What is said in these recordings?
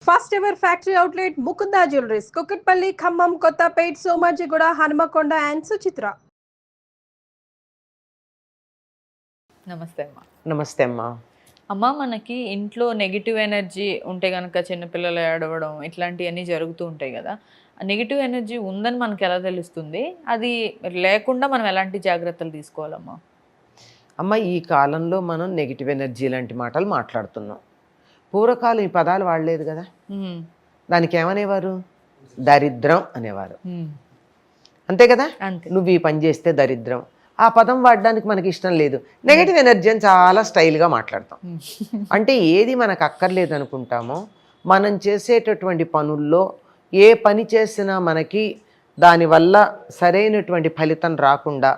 First ever factory outlet Mukunda jewelleries Kukatpally Khammam Kothapet Somajiguda Hanumakonda and Suchitra. నమస్తే అమ్మా. నమస్తే అమ్మా. అమ్మ, మనకి ఇంట్లో నెగిటివ్ ఎనర్జీ ఉంటే కనుక చిన్నపిల్లలు ఏడవడం ఇట్లాంటివన్నీ జరుగుతూ ఉంటాయి కదా. నెగిటివ్ ఎనర్జీ ఉందని మనకు ఎలా తెలుస్తుంది? అది లేకుండా మనం ఎలాంటి జాగ్రత్తలు తీసుకోవాలమ్మా? అమ్మ, ఈ కాలంలో మనం నెగిటివ్ ఎనర్జీ లాంటి మాటలు మాట్లాడుతున్నాం. పూర్వకాలం ఈ పదాలు వాడలేదు కదా. దానికి ఏమనేవారు? దరిద్రం అనేవారు. అంతే కదా. నువ్వు ఈ పని చేస్తే దరిద్రం. ఆ పదం వాడడానికి మనకి ఇష్టం లేదు. నెగిటివ్ ఎనర్జీ అని చాలా స్టైల్గా మాట్లాడతాం. అంటే ఏది మనకు అక్కర్లేదు అనుకుంటామో, మనం చేసేటటువంటి పనుల్లో ఏ పని చేసినా మనకి దానివల్ల సరైనటువంటి ఫలితం రాకుండా,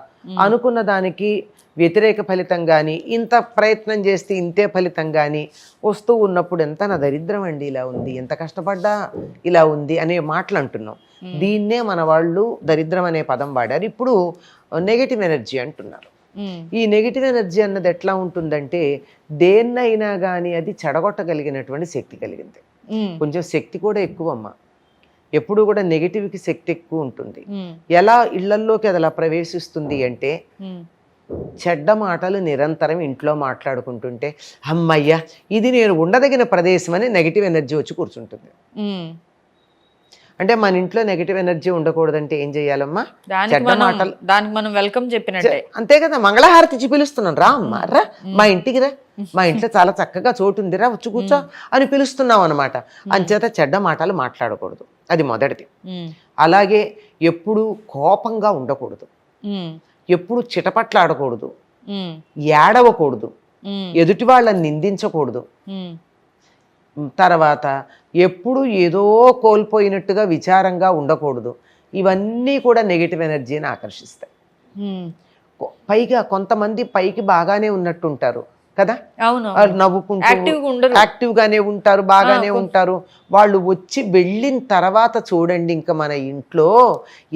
అనుకున్న దానికి వ్యతిరేక ఫలితం కానీ, ఇంత ప్రయత్నం చేస్తే ఇంతే ఫలితం కానీ వస్తూ ఉన్నప్పుడు ఎంత నా దరిద్రం అండి ఇలా ఉంది, ఎంత కష్టపడ్డా ఇలా ఉంది అనే మాటలు అంటున్నాం. దీన్నే మన వాళ్ళు దరిద్రం అనే పదం వాడారు. ఇప్పుడు నెగిటివ్ ఎనర్జీ అంటున్నారు. ఈ నెగిటివ్ ఎనర్జీ అన్నది ఎట్లా ఉంటుందంటే, దేన్నైనా కానీ అది చెడగొట్టగలిగినటువంటి శక్తి కలిగింది. కొంచెం శక్తి కూడా ఎక్కువ అమ్మ. ఎప్పుడు కూడా నెగిటివ్కి శక్తి ఎక్కువ ఉంటుంది. ఎలా ఇళ్లల్లోకి అది అలా ప్రవేశిస్తుంది అంటే, చెడ్డ మాటలు నిరంతరం ఇంట్లో మాట్లాడుకుంటుంటే, అమ్మయ్య ఇది నేను ఉండదగిన ప్రదేశం అని నెగిటివ్ ఎనర్జీ వచ్చి కూర్చుంటుంది. అంటే మన ఇంట్లో నెగిటివ్ ఎనర్జీ ఉండకూడదంటే ఏం చెయ్యాలమ్మా? చెడ్డ మాటలు. దానికి మనం వెల్కమ్ చెప్పినట్టే. అంతే కదా. మంగళహారతి ఇచ్చి పిలుస్తున్నాను, రా అమ్మా రా, మా ఇంటికి రా, మా ఇంట్లో చాలా చక్కగా చోటు ఉందిరా, వచ్చి కూర్చో అని పిలుస్తున్నాం అనమాట. అంచేత చెడ్డ మాటలు మాట్లాడకూడదు, అది మొదటిది. అలాగే ఎప్పుడు కోపంగా ఉండకూడదు, ఎప్పుడు చిటపట్లాడకూడదు, ఏడవకూడదు, ఎదుటి వాళ్ళని నిందించకూడదు. తర్వాత ఎప్పుడు ఏదో కోల్పోయినట్టుగా విచారంగా ఉండకూడదు. ఇవన్నీ కూడా నెగిటివ్ ఎనర్జీని ఆకర్షిస్తాయి. పైగా కొంతమంది పైకి బాగానే ఉన్నట్టుంటారు కదా, నవ్వుకుంటూ యాక్టివ్గానే ఉంటారు, బాగానే ఉంటారు. వాళ్ళు వచ్చి వెళ్ళిన తర్వాత చూడండి, ఇంకా మన ఇంట్లో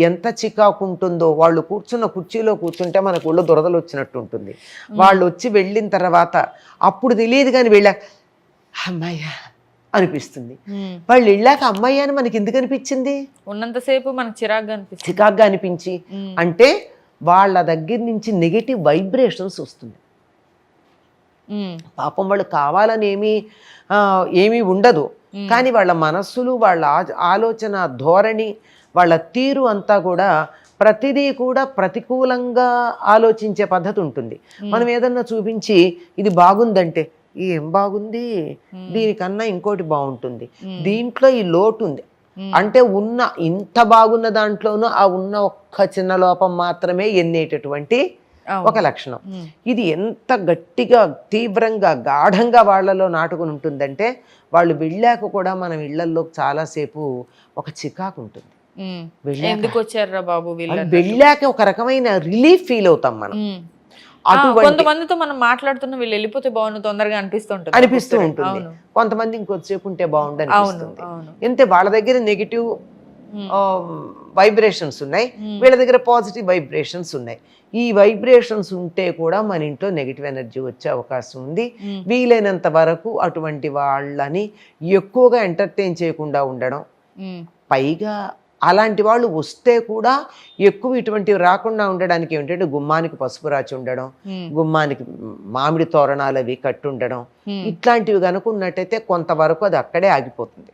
ఎంత చికాకు ఉంటుందో. వాళ్ళు కూర్చున్న కుర్చీలో కూర్చుంటే మనకు ఒళ్ళు దురదలు వచ్చినట్టు ఉంటుంది. వాళ్ళు వచ్చి వెళ్ళిన తర్వాత అప్పుడు తెలియదు, కానీ వెళ్ళాక అమ్మాయ్య అనిపిస్తుంది. వాళ్ళు వెళ్ళాక అమ్మాయి అని మనకి ఎందుకు అనిపించింది? ఉన్నంతసేపు మనకు చికాగ్గా అనిపించి, అంటే వాళ్ళ దగ్గర నుంచి నెగిటివ్ వైబ్రేషన్స్ వస్తుంది. పాపం వాళ్ళు కావాలని ఏమీ ఉండదు, కానీ వాళ్ళ మనస్సులు, వాళ్ళ ఆలోచన ధోరణి, వాళ్ళ తీరు అంతా కూడా ప్రతిదీ కూడా ప్రతికూలంగా ఆలోచించే పద్ధతి ఉంటుంది. మనం ఏదన్నా చూపించి ఇది బాగుందంటే, ఏం బాగుంది, దీనికన్నా ఇంకోటి బాగుంటుంది, దీంట్లో ఈ లోటు ఉంది అంటే, ఉన్న ఇంత బాగున్న దాంట్లోనూ ఆ ఉన్న ఒక్క చిన్న లోపం మాత్రమే ఎన్నేటటువంటి ఒక లక్షణం. ఇది ఎంత గట్టిగా, తీవ్రంగా, గాఢంగా వాళ్ళలో నాటుకుని ఉంటుందంటే, వాళ్ళు వెళ్ళాక కూడా మనం ఇళ్లల్లో చాలాసేపు ఒక చికాకు ఉంటుంది. వెళ్ళాక ఒక రకమైన రిలీఫ్ ఫీల్ అవుతాం మనం. కొంతమందితో మనం మాట్లాడుతున్న వీళ్ళు వెళ్ళిపోతే బాగుండు తొందరగా అనిపిస్తూ ఉంటుంది. కొంతమంది ఇంకొద్దిసేపు ఉంటే బాగుండు అనిపిస్తుంది. అంతే, వాళ్ళ దగ్గర నెగిటివ్ వైబ్రేషన్స్ ఉన్నాయి, వీళ్ళ దగ్గర పాజిటివ్ వైబ్రేషన్స్ ఉన్నాయి. ఈ వైబ్రేషన్స్ ఉంటే కూడా మన ఇంట్లో నెగిటివ్ ఎనర్జీ వచ్చే అవకాశం ఉంది. వీలైనంత వరకు అటువంటి వాళ్ళని ఎక్కువగా ఎంటర్టైన్ చేయకుండా ఉండడం. పైగా అలాంటి వాళ్ళు వస్తే కూడా ఎక్కువ ఇటువంటివి రాకుండా ఉండడానికి ఏమిటంటే, గుమ్మానికి పసుపు రాచి ఉండడం, గుమ్మానికి మామిడి తోరణాలు అవి కట్టి ఉండడం, ఇట్లాంటివి కనుక ఉన్నట్టయితే కొంతవరకు అది అక్కడే ఆగిపోతుంది.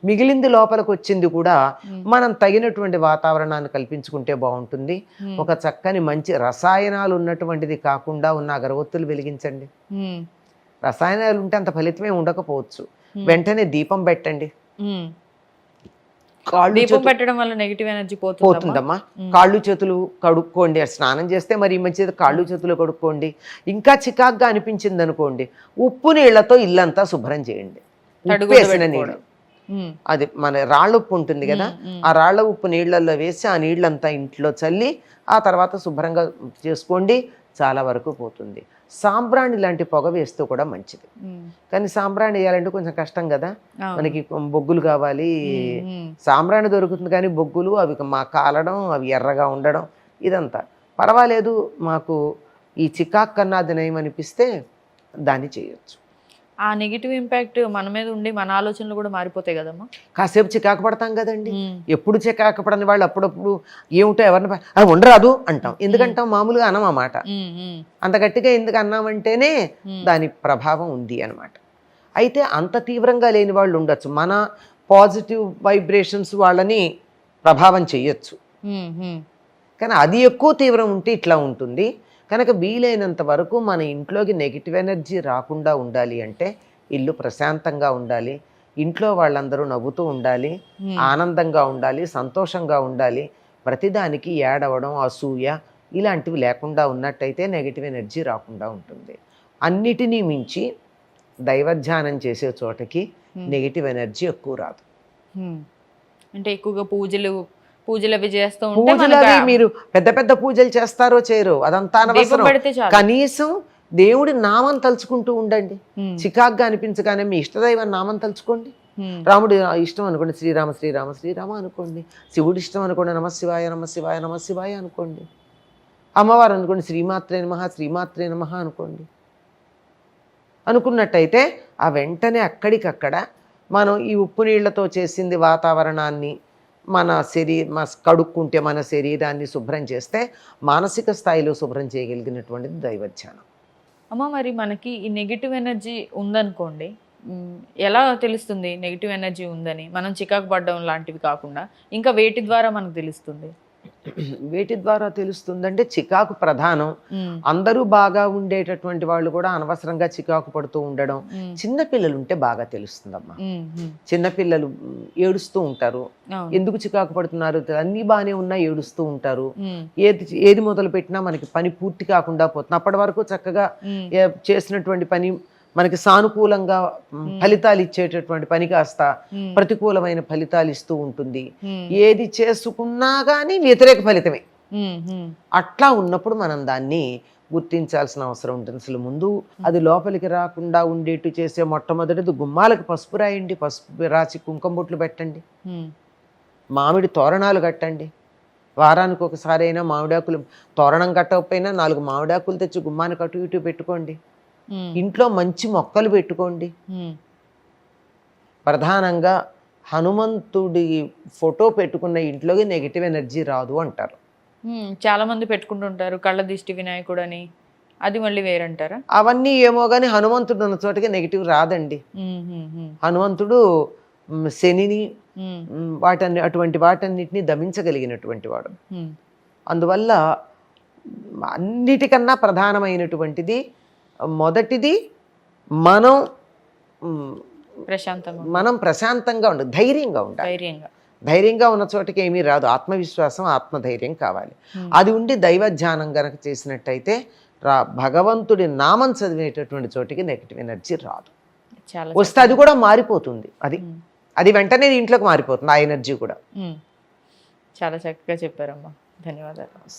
మిగిలింది లోపలికి వచ్చింది కూడా మనం తగినటువంటి వాతావరణాన్ని కల్పించుకుంటే బాగుంటుంది. ఒక చక్కని మంచి రసాయనాలు ఉన్నటువంటిది కాకుండా ఉన్న అగరవత్తులు వెలిగించండి. రసాయనాలు ఉంటే అంత ఫలితమే ఉండకపోవచ్చు. వెంటనే దీపం పెట్టండి. పెట్టడం వల్ల నెగిటివ్ ఎనర్జీ పోతుందమ్మా. కాళ్ళు చేతులు కడుక్కోండి. స్నానం చేస్తే మరి మంచిది, కాళ్ళు చేతులు కడుక్కోండి. ఇంకా చికాగ్గా అనిపించింది అనుకోండి, ఉప్పు నీళ్లతో ఇల్లంతా శుభ్రం చేయండి. వేసిన నీళ్ళు, అది మన రాళ్ళ ఉప్పు ఉంటుంది కదా, ఆ రాళ్ల ఉప్పు నీళ్లలో వేసి ఆ నీళ్ళంతా ఇంట్లో చల్లి ఆ తర్వాత శుభ్రంగా చేసుకోండి, చాలా వరకు పోతుంది. సాంబ్రాణి లాంటి పొగ వేస్తూ కూడా మంచిది. కానీ సాంబ్రాణి వేయాలంటే కొంచెం కష్టం కదా, మనకి బొగ్గులు కావాలి. సాంబ్రాణి దొరుకుతుంది కానీ బొగ్గులు అవి కాలడం, అవి ఎర్రగా ఉండడం, ఇదంతా పర్వాలేదు. మాకు ఈ చికాక్ కన్నా అది నయమనిపిస్తే దాన్ని చేయొచ్చు. ఆ నెగిటివ్ ఇంపాక్ట్ మన మీద ఉండి మన ఆలోచనలు కూడా మారిపోతాయి కదమ్మా. కాసేపు చికాకు పడతాం కదండి. ఎప్పుడు చికాకు పడని వాళ్ళు అప్పుడప్పుడు ఏమిటో ఎవరిని అది ఉండరాదు అంటాం. ఎందుకంటాం? మామూలుగా అనం ఆ మాట. అంత గట్టిగా ఎందుకు అన్నామంటేనే దాని ప్రభావం ఉంది అనమాట. అయితే అంత తీవ్రంగా లేని వాళ్ళు ఉండొచ్చు. మన పాజిటివ్ వైబ్రేషన్స్ వాళ్ళని ప్రభావం చెయ్యొచ్చు. కానీ అది ఎక్కువ తీవ్రం ఉంటే ఇట్లా ఉంటుంది. కనుక వీలైనంత వరకు మన ఇంట్లోకి నెగిటివ్ ఎనర్జీ రాకుండా ఉండాలి అంటే ఇల్లు ప్రశాంతంగా ఉండాలి, ఇంట్లో వాళ్ళందరూ నవ్వుతూ ఉండాలి, ఆనందంగా ఉండాలి, సంతోషంగా ఉండాలి. ప్రతిదానికి ఏడవడం, అసూయ ఇలాంటివి లేకుండా ఉన్నట్టయితే నెగిటివ్ ఎనర్జీ రాకుండా ఉంటుంది. అన్నిటినీ మించి దైవధ్యానం చేసే చోటకి నెగిటివ్ ఎనర్జీ ఎక్కువ రాదు. అంటే ఎక్కువగా పూజలు అవి చేస్తూ పూజలు అవి మీరు పెద్ద పెద్ద పూజలు చేస్తారో చేయరో అదంతా అనవసరం. కనీసం దేవుడి నామం తలుచుకుంటూ ఉండండి. చికాగ్గా అనిపించగానే మీ ఇష్టదైవం నామం తలుచుకోండి. రాముడి ఇష్టం అనుకోండి శ్రీరామ శ్రీరామ శ్రీరామ అనుకోండి. శివుడి ఇష్టం అనుకోండి నమశివాయ నమశివాయ నమశివాయ అనుకోండి. అమ్మవారు అనుకోండి శ్రీమాత్రే నమః శ్రీమాత్రే నమః అనుకోండి. అనుకున్నట్టయితే ఆ వెంటనే అక్కడికక్కడ మనం ఈ ఉప్పు నీళ్లతో చేసింది వాతావరణాన్ని మన కడుక్కుంటే మన శరీరాన్ని శుభ్రం చేస్తే మానసిక స్థాయిలో శుభ్రం చేయగలిగినటువంటిది దైవధ్యానం. అమ్మ మరి మనకి ఈ నెగిటివ్ ఎనర్జీ ఉందనుకోండి, ఎలా తెలుస్తుంది నెగిటివ్ ఎనర్జీ ఉందని? మనం చికాకు పడడం లాంటివి కాకుండా ఇంకా వేటి ద్వారా మనకు తెలుస్తుంది? వేటి ద్వారా తెలుస్తుందంటే చికాకు ప్రధానం. అందరూ బాగా ఉండేటటువంటి వాళ్ళు కూడా అనవసరంగా చికాకు పడుతూ ఉండడం. చిన్నపిల్లలు ఉంటే బాగా తెలుస్తుందమ్మా. చిన్నపిల్లలు ఏడుస్తూ ఉంటారు. ఎందుకు చికాకు పడుతున్నారు? అన్ని బాగానే ఉన్నా ఏడుస్తూ ఉంటారు. ఏది మొదలు పెట్టినా మనకి పని పూర్తి కాకుండా పోతుంది. అప్పటి వరకు చక్కగా చేసినటువంటి పని మనకి సానుకూలంగా ఫలితాలు ఇచ్చేటటువంటి పని కాస్త ప్రతికూలమైన ఫలితాలు ఇస్తూ ఉంటుంది. ఏది చేసుకున్నా కానీ వ్యతిరేక ఫలితమే. అట్లా ఉన్నప్పుడు మనం దాన్ని గుర్తించాల్సిన అవసరం ఉంటుంది. అసలు ముందు అది లోపలికి రాకుండా ఉండేట్టు చేసే మొట్టమొదటిది గుమ్మాలకు పసుపు రాయండి. పసుపు రాసి కుంకుమ బొట్లు పెట్టండి. మామిడి తోరణాలు కట్టండి. వారానికి ఒకసారి అయినా మామిడాకులు తోరణం కట్టకపోయినా 4 మామిడాకులు తెచ్చి గుమ్మానికి అటు ఇటు పెట్టుకోండి. ఇంట్లో మంచి మొక్కలు పెట్టుకోండి. ప్రధానంగా హనుమంతుడి ఫోటో పెట్టుకున్న ఇంట్లోకి నెగిటివ్ ఎనర్జీ రాదు అంటారు. చాలా మంది పెట్టుకుంటుంటారు కళ్ళ దిష్టి వినాయకుడు అని, అది మళ్ళీ వేరంటారా? అవన్నీ ఏమో కానీ హనుమంతుడు ఉన్న చోటకి నెగిటివ్ రాదండి. హనుమంతుడు శనిని అటువంటి వాటన్నిటిని దమించగలిగినటువంటి వాడు. అందువల్ల అన్నిటికన్నా ప్రధానమైనటువంటిది మొదటిది మనం ప్రశాంతంగా ఉండాలి, ధైర్యంగా ఉండాలి. ధైర్యంగా ఉన్న చోటకి ఏమీ రాదు. ఆత్మవిశ్వాసం, ఆత్మధైర్యం కావాలి. అది ఉండి దైవధ్యానం గనక చేసినట్టయితే భగవంతుడి నామం చదివేటటువంటి చోటికి నెగిటివ్ ఎనర్జీ రాదు. వస్తే అది కూడా మారిపోతుంది. అది వెంటనే ఇంట్లోకి మారిపోతుంది ఆ ఎనర్జీ కూడా. చాలా చక్కగా చెప్పారమ్మా, ధన్యవాదాలు.